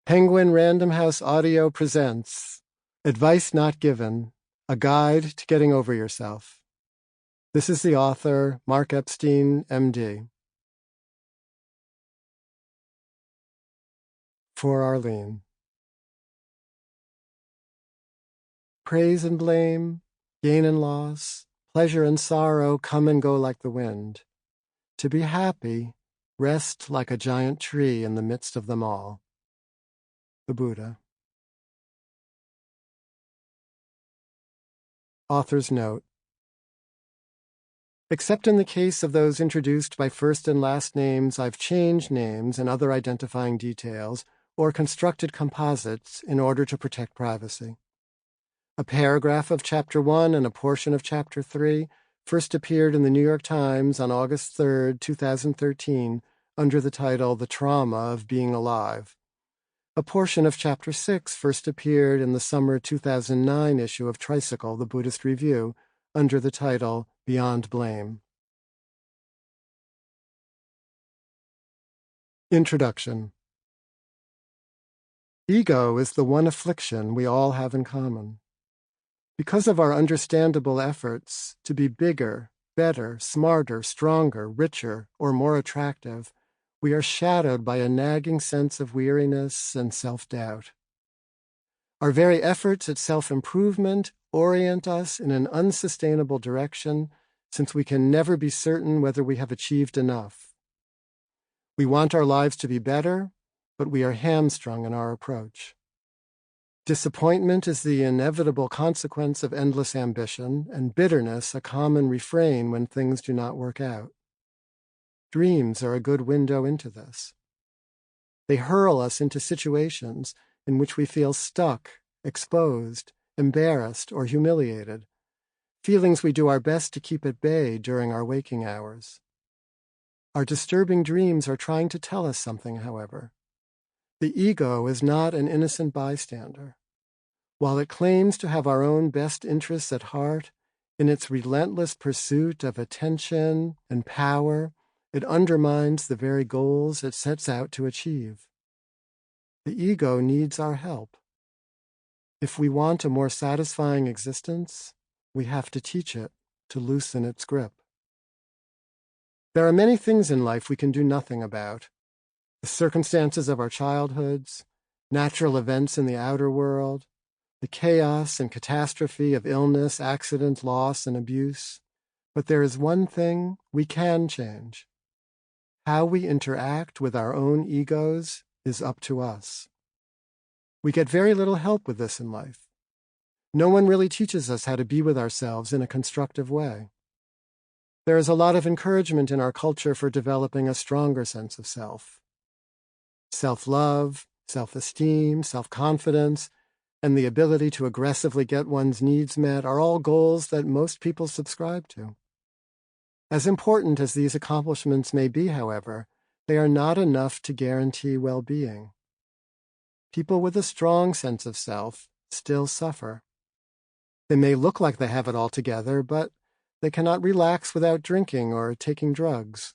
Penguin Random House Audio presents Advice Not Given, A Guide to Getting Over Yourself. This is the author, Mark Epstein, MD. For Arlene. Praise and blame, gain and loss, pleasure and sorrow come and go like the wind. To be happy, rest like a giant tree in the midst of them all. The Buddha. Author's note. Except in the case of those introduced by first and last names, I've changed names and other identifying details or constructed composites in order to protect privacy. A paragraph of Chapter 1 and a portion of Chapter 3 first appeared in the New York Times on August 3, 2013, under the title The Trauma of Being Alive. A portion of Chapter 6 first appeared in the summer 2009 issue of Tricycle, the Buddhist Review, under the title Beyond Blame. Introduction. Ego is the one affliction we all have in common. Because of our understandable efforts to be bigger, better, smarter, stronger, richer, or more attractive, we are shadowed by a nagging sense of weariness and self-doubt. Our very efforts at self-improvement orient us in an unsustainable direction, since we can never be certain whether we have achieved enough. We want our lives to be better, but we are hamstrung in our approach. Disappointment is the inevitable consequence of endless ambition, and bitterness a common refrain when things do not work out. Dreams are a good window into this. They hurl us into situations in which we feel stuck, exposed, embarrassed, or humiliated, feelings we do our best to keep at bay during our waking hours. Our disturbing dreams are trying to tell us something, however. The ego is not an innocent bystander. While it claims to have our own best interests at heart, in its relentless pursuit of attention and power, it undermines the very goals it sets out to achieve. The ego needs our help. If we want a more satisfying existence, we have to teach it to loosen its grip. There are many things in life we can do nothing about. The circumstances of our childhoods, natural events in the outer world, the chaos and catastrophe of illness, accident, loss, and abuse. But there is one thing we can change. How we interact with our own egos is up to us. We get very little help with this in life. No one really teaches us how to be with ourselves in a constructive way. There is a lot of encouragement in our culture for developing a stronger sense of self. Self-love, self-esteem, self-confidence, and the ability to aggressively get one's needs met are all goals that most people subscribe to. As important as these accomplishments may be, however, they are not enough to guarantee well-being. People with a strong sense of self still suffer. They may look like they have it all together, but they cannot relax without drinking or taking drugs.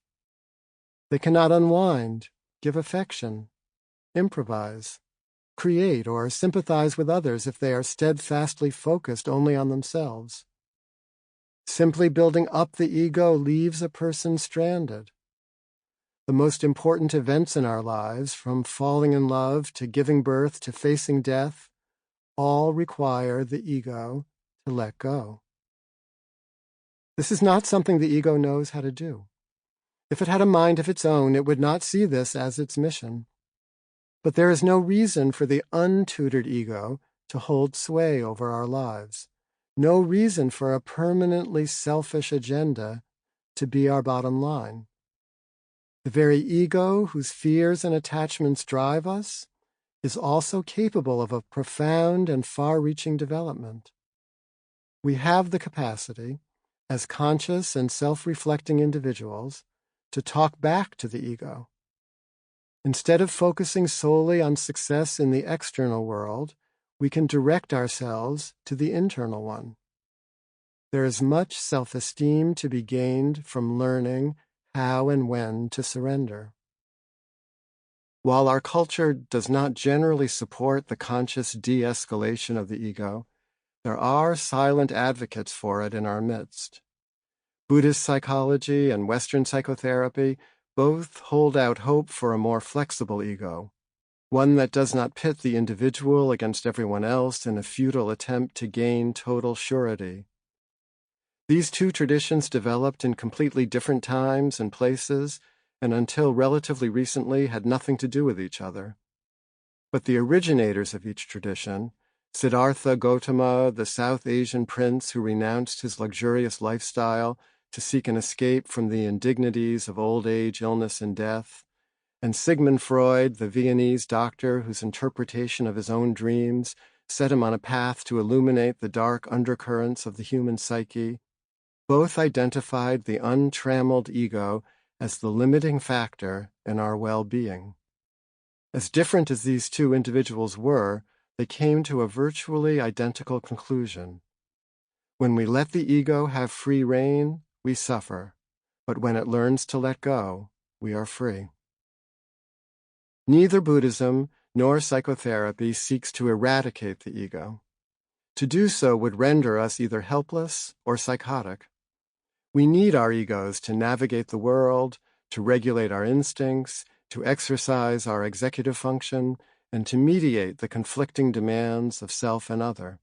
They cannot unwind, give affection, improvise, create, or sympathize with others if they are steadfastly focused only on themselves. Simply building up the ego leaves a person stranded. The most important events in our lives, from falling in love to giving birth to facing death, all require the ego to let go. This is not something the ego knows how to do. If it had a mind of its own, it would not see this as its mission. But there is no reason for the untutored ego to hold sway over our lives. No reason for a permanently selfish agenda to be our bottom line. The very ego whose fears and attachments drive us is also capable of a profound and far-reaching development. We have the capacity, as conscious and self-reflecting individuals, to talk back to the ego. Instead of focusing solely on success in the external world, we can direct ourselves to the internal one. There is much self-esteem to be gained from learning how and when to surrender. While our culture does not generally support the conscious de-escalation of the ego, there are silent advocates for it in our midst. Buddhist psychology and Western psychotherapy both hold out hope for a more flexible ego, one that does not pit the individual against everyone else in a futile attempt to gain total surety. These two traditions developed in completely different times and places, and until relatively recently had nothing to do with each other. But the originators of each tradition, Siddhartha Gautama, the South Asian prince who renounced his luxurious lifestyle to seek an escape from the indignities of old age, illness, and death, and Sigmund Freud, the Viennese doctor whose interpretation of his own dreams set him on a path to illuminate the dark undercurrents of the human psyche, both identified the untrammeled ego as the limiting factor in our well-being. As different as these two individuals were, they came to a virtually identical conclusion. When we let the ego have free rein, we suffer, but when it learns to let go, we are free. Neither Buddhism nor psychotherapy seeks to eradicate the ego. To do so would render us either helpless or psychotic. We need our egos to navigate the world, to regulate our instincts, to exercise our executive function, and to mediate the conflicting demands of self and other.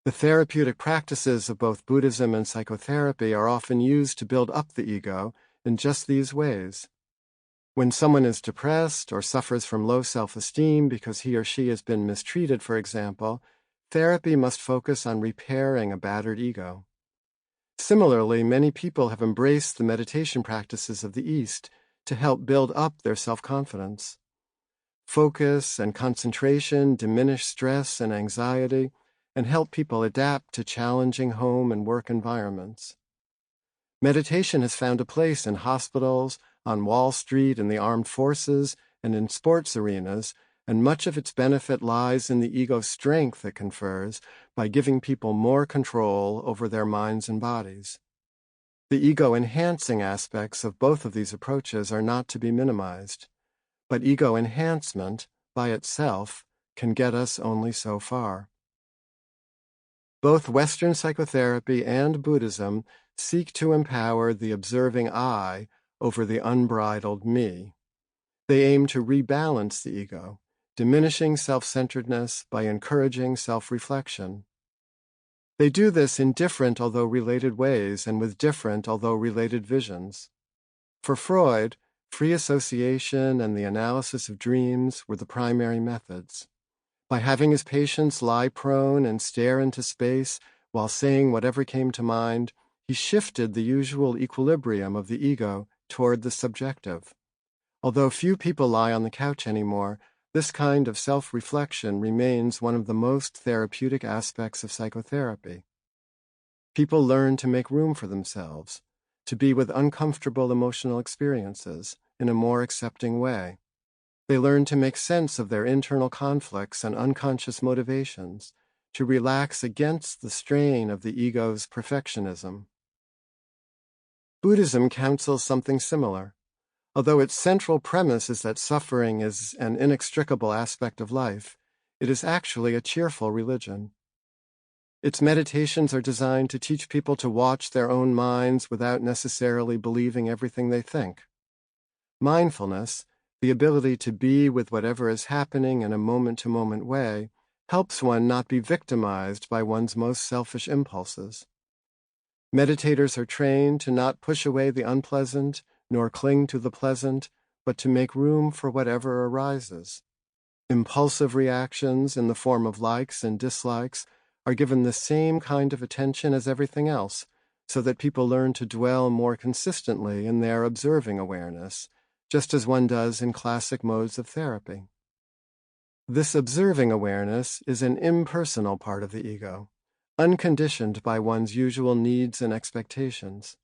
The therapeutic practices of both Buddhism and psychotherapy are often used to build up the ego in just these ways. When someone is depressed or suffers from low self-esteem because he or she has been mistreated, for example, therapy must focus on repairing a battered ego. Similarly, many people have embraced the meditation practices of the East to help build up their self-confidence. Focus and concentration diminish stress and anxiety and help people adapt to challenging home and work environments. Meditation has found a place in hospitals, on Wall Street, in the armed forces, and in sports arenas, and much of its benefit lies in the ego's strength it confers by giving people more control over their minds and bodies. The ego-enhancing aspects of both of these approaches are not to be minimized, but ego enhancement, by itself, can get us only so far. Both Western psychotherapy and Buddhism seek to empower the observing I over the unbridled me. They aim to rebalance the ego, diminishing self-centeredness by encouraging self-reflection. They do this in different although related ways and with different although related visions. For Freud, free association and the analysis of dreams were the primary methods. By having his patients lie prone and stare into space while saying whatever came to mind, he shifted the usual equilibrium of the ego toward the subjective. Although few people lie on the couch anymore, this kind of self-reflection remains one of the most therapeutic aspects of psychotherapy. People learn to make room for themselves, to be with uncomfortable emotional experiences in a more accepting way. They learn to make sense of their internal conflicts and unconscious motivations, to relax against the strain of the ego's perfectionism. Buddhism counsels something similar. Although its central premise is that suffering is an inextricable aspect of life, it is actually a cheerful religion. Its meditations are designed to teach people to watch their own minds without necessarily believing everything they think. Mindfulness, the ability to be with whatever is happening in a moment-to-moment way, helps one not be victimized by one's most selfish impulses. Meditators are trained to not push away the unpleasant, nor cling to the pleasant, but to make room for whatever arises. Impulsive reactions in the form of likes and dislikes are given the same kind of attention as everything else, so that people learn to dwell more consistently in their observing awareness, just as one does in classic modes of therapy. This observing awareness is an impersonal part of the ego, unconditioned by one's usual needs and expectations.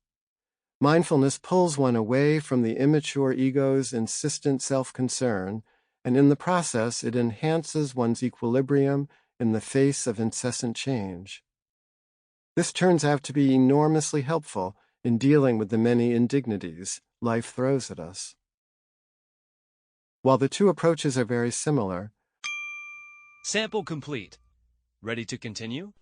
Mindfulness pulls one away from the immature ego's insistent self-concern, and in the process it enhances one's equilibrium in the face of incessant change. This turns out to be enormously helpful in dealing with the many indignities life throws at us. While the two approaches are very similar, Sample complete. Ready to continue?